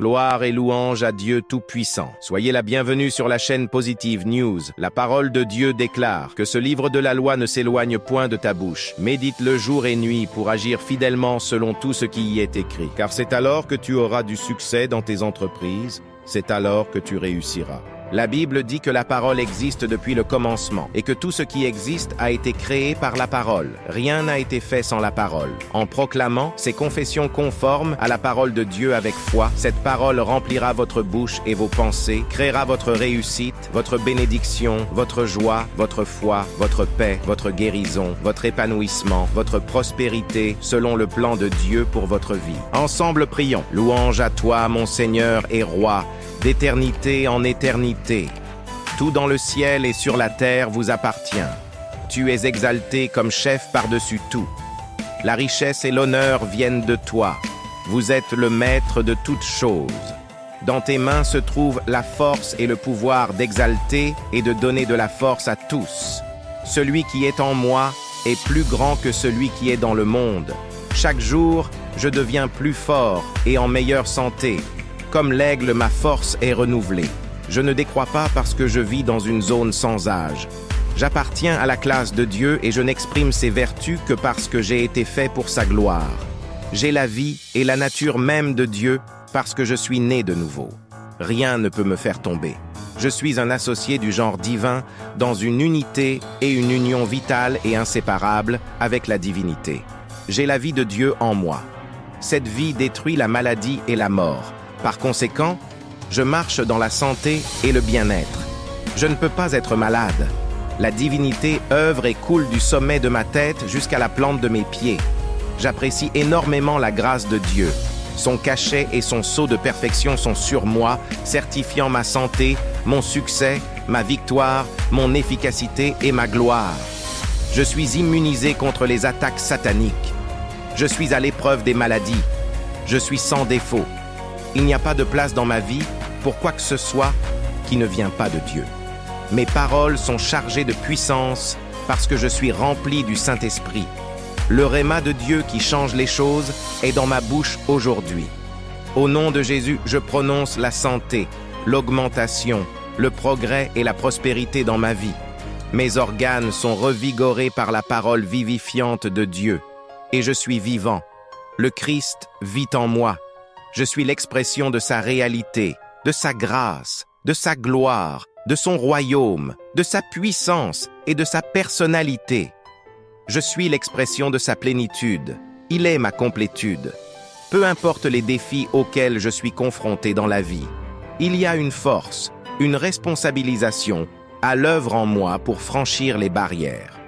Gloire et louange à Dieu Tout-Puissant. Soyez la bienvenue sur la chaîne Positive News. La parole de Dieu déclare que ce livre de la loi ne s'éloigne point de ta bouche. Médite-le jour et nuit pour agir fidèlement selon tout ce qui y est écrit. Car c'est alors que tu auras du succès dans tes entreprises, c'est alors que tu réussiras. La Bible dit que la parole existe depuis le commencement et que tout ce qui existe a été créé par la parole. Rien n'a été fait sans la parole. En proclamant ces confessions conformes à la parole de Dieu avec foi, cette parole remplira votre bouche et vos pensées, créera votre réussite, votre bénédiction, votre joie, votre foi, votre paix, votre guérison, votre épanouissement, votre prospérité, selon le plan de Dieu pour votre vie. Ensemble prions. Louange à toi, mon Seigneur et Roi, d'éternité en éternité. Tout dans le ciel et sur la terre vous appartient. Tu es exalté comme chef par-dessus tout. La richesse et l'honneur viennent de toi. Vous êtes le maître de toutes choses. Dans tes mains se trouve la force et le pouvoir d'exalter et de donner de la force à tous. Celui qui est en moi est plus grand que celui qui est dans le monde. Chaque jour, je deviens plus fort et en meilleure santé. Comme l'aigle, ma force est renouvelée. Je ne décrois pas parce que je vis dans une zone sans âge. J'appartiens à la classe de Dieu et je n'exprime ses vertus que parce que j'ai été fait pour sa gloire. J'ai la vie et la nature même de Dieu parce que je suis né de nouveau. Rien ne peut me faire tomber. Je suis un associé du genre divin dans une unité et une union vitale et inséparable avec la divinité. J'ai la vie de Dieu en moi. Cette vie détruit la maladie et la mort. Par conséquent, je marche dans la santé et le bien-être. Je ne peux pas être malade. La divinité œuvre et coule du sommet de ma tête jusqu'à la plante de mes pieds. J'apprécie énormément la grâce de Dieu. Son cachet et son sceau de perfection sont sur moi, certifiant ma santé, mon succès, ma victoire, mon efficacité et ma gloire. Je suis immunisé contre les attaques sataniques. Je suis à l'épreuve des maladies. Je suis sans défaut. Il n'y a pas de place dans ma vie pour quoi que ce soit qui ne vient pas de Dieu. Mes paroles sont chargées de puissance parce que je suis rempli du Saint-Esprit. Le rhéma de Dieu qui change les choses est dans ma bouche aujourd'hui. Au nom de Jésus, je prononce la santé, l'augmentation, le progrès et la prospérité dans ma vie. Mes organes sont revigorés par la parole vivifiante de Dieu. Et je suis vivant. Le Christ vit en moi. Je suis l'expression de sa réalité, de sa grâce, de sa gloire, de son royaume, de sa puissance et de sa personnalité. Je suis l'expression de sa plénitude. Il est ma complétude. Peu importe les défis auxquels je suis confronté dans la vie, il y a une force, une responsabilisation à l'œuvre en moi pour franchir les barrières.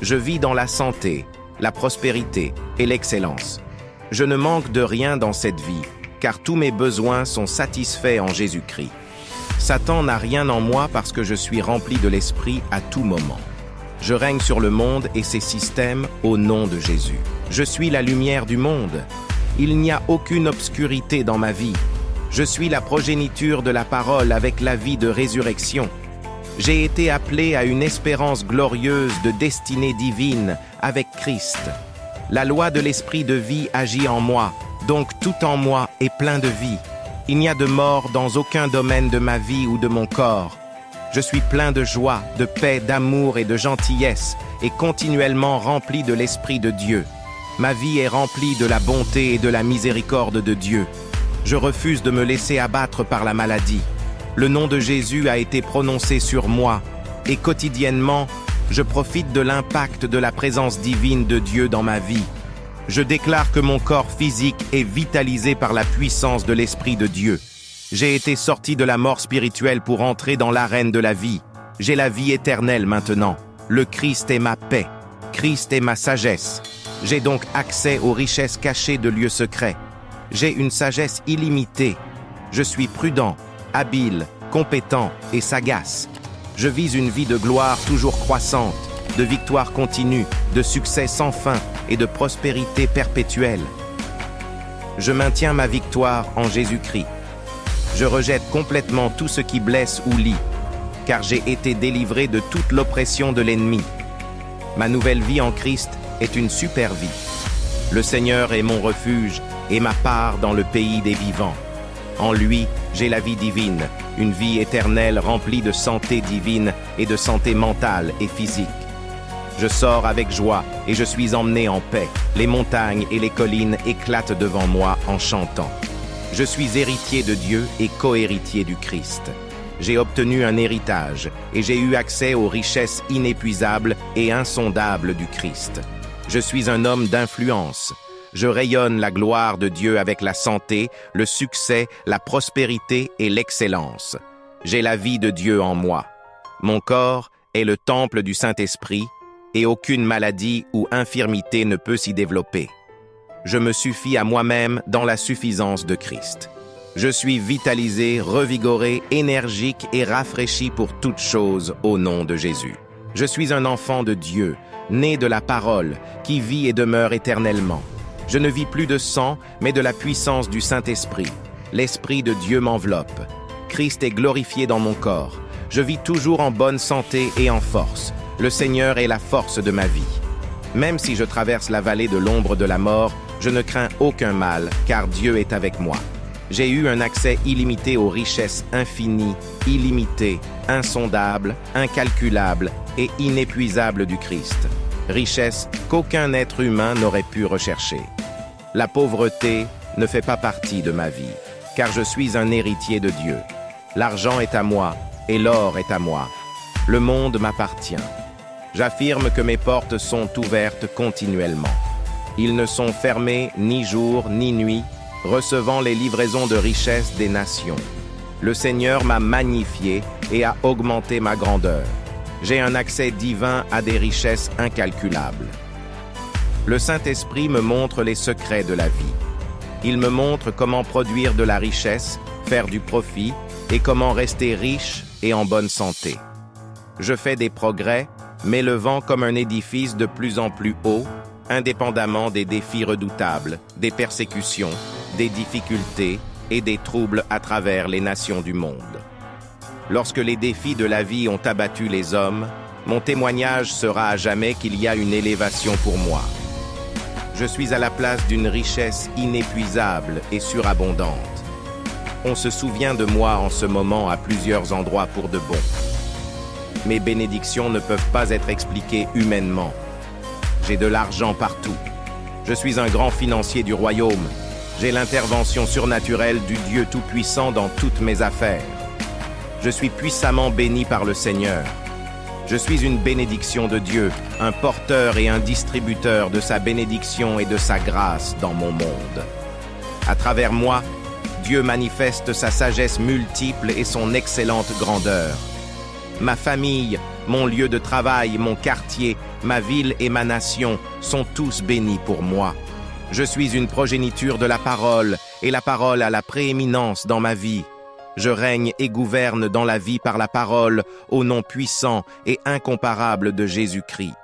Je vis dans la santé, la prospérité et l'excellence. Je ne manque de rien dans cette vie, car tous mes besoins sont satisfaits en Jésus-Christ. Satan n'a rien en moi parce que je suis rempli de l'Esprit à tout moment. Je règne sur le monde et ses systèmes au nom de Jésus. Je suis la lumière du monde. Il n'y a aucune obscurité dans ma vie. Je suis la progéniture de la parole avec la vie de résurrection. J'ai été appelé à une espérance glorieuse de destinée divine avec Christ. La loi de l'esprit de vie agit en moi, donc tout en moi est plein de vie. Il n'y a de mort dans aucun domaine de ma vie ou de mon corps. Je suis plein de joie, de paix, d'amour et de gentillesse, et continuellement rempli de l'Esprit de Dieu. Ma vie est remplie de la bonté et de la miséricorde de Dieu. Je refuse de me laisser abattre par la maladie. Le nom de Jésus a été prononcé sur moi, et quotidiennement, je profite de l'impact de la présence divine de Dieu dans ma vie. Je déclare que mon corps physique est vitalisé par la puissance de l'Esprit de Dieu. J'ai été sorti de la mort spirituelle pour entrer dans l'arène de la vie. J'ai la vie éternelle maintenant. Le Christ est ma paix. Christ est ma sagesse. J'ai donc accès aux richesses cachées de lieux secrets. J'ai une sagesse illimitée. Je suis prudent, habile, compétent et sagace. Je vis une vie de gloire toujours croissante, de victoire continue, de succès sans fin et de prospérité perpétuelle. Je maintiens ma victoire en Jésus-Christ. Je rejette complètement tout ce qui blesse ou lie, car j'ai été délivré de toute l'oppression de l'ennemi. Ma nouvelle vie en Christ est une super vie. Le Seigneur est mon refuge et ma part dans le pays des vivants. En lui, j'ai la vie divine, une vie éternelle remplie de santé divine et de santé mentale et physique. Je sors avec joie et je suis emmené en paix. Les montagnes et les collines éclatent devant moi en chantant. Je suis héritier de Dieu et co-héritier du Christ. J'ai obtenu un héritage et j'ai eu accès aux richesses inépuisables et insondables du Christ. Je suis un homme d'influence. Je rayonne la gloire de Dieu avec la santé, le succès, la prospérité et l'excellence. J'ai la vie de Dieu en moi. Mon corps est le temple du Saint-Esprit et aucune maladie ou infirmité ne peut s'y développer. Je me suffis à moi-même dans la suffisance de Christ. Je suis vitalisé, revigoré, énergique et rafraîchi pour toutes choses au nom de Jésus. Je suis un enfant de Dieu, né de la parole, qui vit et demeure éternellement. Je ne vis plus de sang, mais de la puissance du Saint-Esprit. L'Esprit de Dieu m'enveloppe. Christ est glorifié dans mon corps. Je vis toujours en bonne santé et en force. Le Seigneur est la force de ma vie. Même si je traverse la vallée de l'ombre de la mort, je ne crains aucun mal, car Dieu est avec moi. J'ai eu un accès illimité aux richesses infinies, illimitées, insondables, incalculables et inépuisables du Christ. Richesse qu'aucun être humain n'aurait pu rechercher. La pauvreté ne fait pas partie de ma vie, car je suis un héritier de Dieu. L'argent est à moi et l'or est à moi. Le monde m'appartient. J'affirme que mes portes sont ouvertes continuellement. Ils ne sont fermés ni jour ni nuit, recevant les livraisons de richesses des nations. Le Seigneur m'a magnifié et a augmenté ma grandeur. J'ai un accès divin à des richesses incalculables. Le Saint-Esprit me montre les secrets de la vie. Il me montre comment produire de la richesse, faire du profit et comment rester riche et en bonne santé. Je fais des progrès, m'élevant comme un édifice de plus en plus haut, indépendamment des défis redoutables, des persécutions, des difficultés et des troubles à travers les nations du monde. Lorsque les défis de la vie ont abattu les hommes, mon témoignage sera à jamais qu'il y a une élévation pour moi. Je suis à la place d'une richesse inépuisable et surabondante. On se souvient de moi en ce moment à plusieurs endroits pour de bon. Mes bénédictions ne peuvent pas être expliquées humainement. J'ai de l'argent partout. Je suis un grand financier du royaume. J'ai l'intervention surnaturelle du Dieu Tout-Puissant dans toutes mes affaires. Je suis puissamment béni par le Seigneur. Je suis une bénédiction de Dieu, un porteur et un distributeur de sa bénédiction et de sa grâce dans mon monde. À travers moi, Dieu manifeste sa sagesse multiple et son excellente grandeur. Ma famille, mon lieu de travail, mon quartier, ma ville et ma nation sont tous bénis pour moi. Je suis une progéniture de la parole, et la parole a la prééminence dans ma vie. Je règne et gouverne dans la vie par la parole, au nom puissant et incomparable de Jésus-Christ.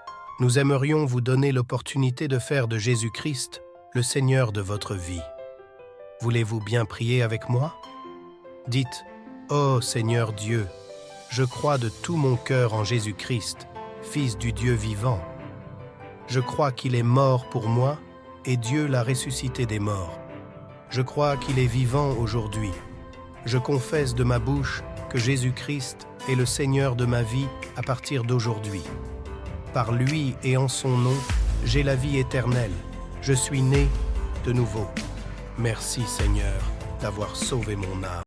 Nous aimerions vous donner l'opportunité de faire de Jésus-Christ le Seigneur de votre vie. Voulez-vous bien prier avec moi? Dites, « Ô Seigneur Dieu, je crois de tout mon cœur en Jésus-Christ, Fils du Dieu vivant. Je crois qu'il est mort pour moi et Dieu l'a ressuscité des morts. Je crois qu'il est vivant aujourd'hui. Je confesse de ma bouche que Jésus-Christ est le Seigneur de ma vie à partir d'aujourd'hui. Par lui et en son nom, j'ai la vie éternelle. Je suis né de nouveau. Merci Seigneur d'avoir sauvé mon âme.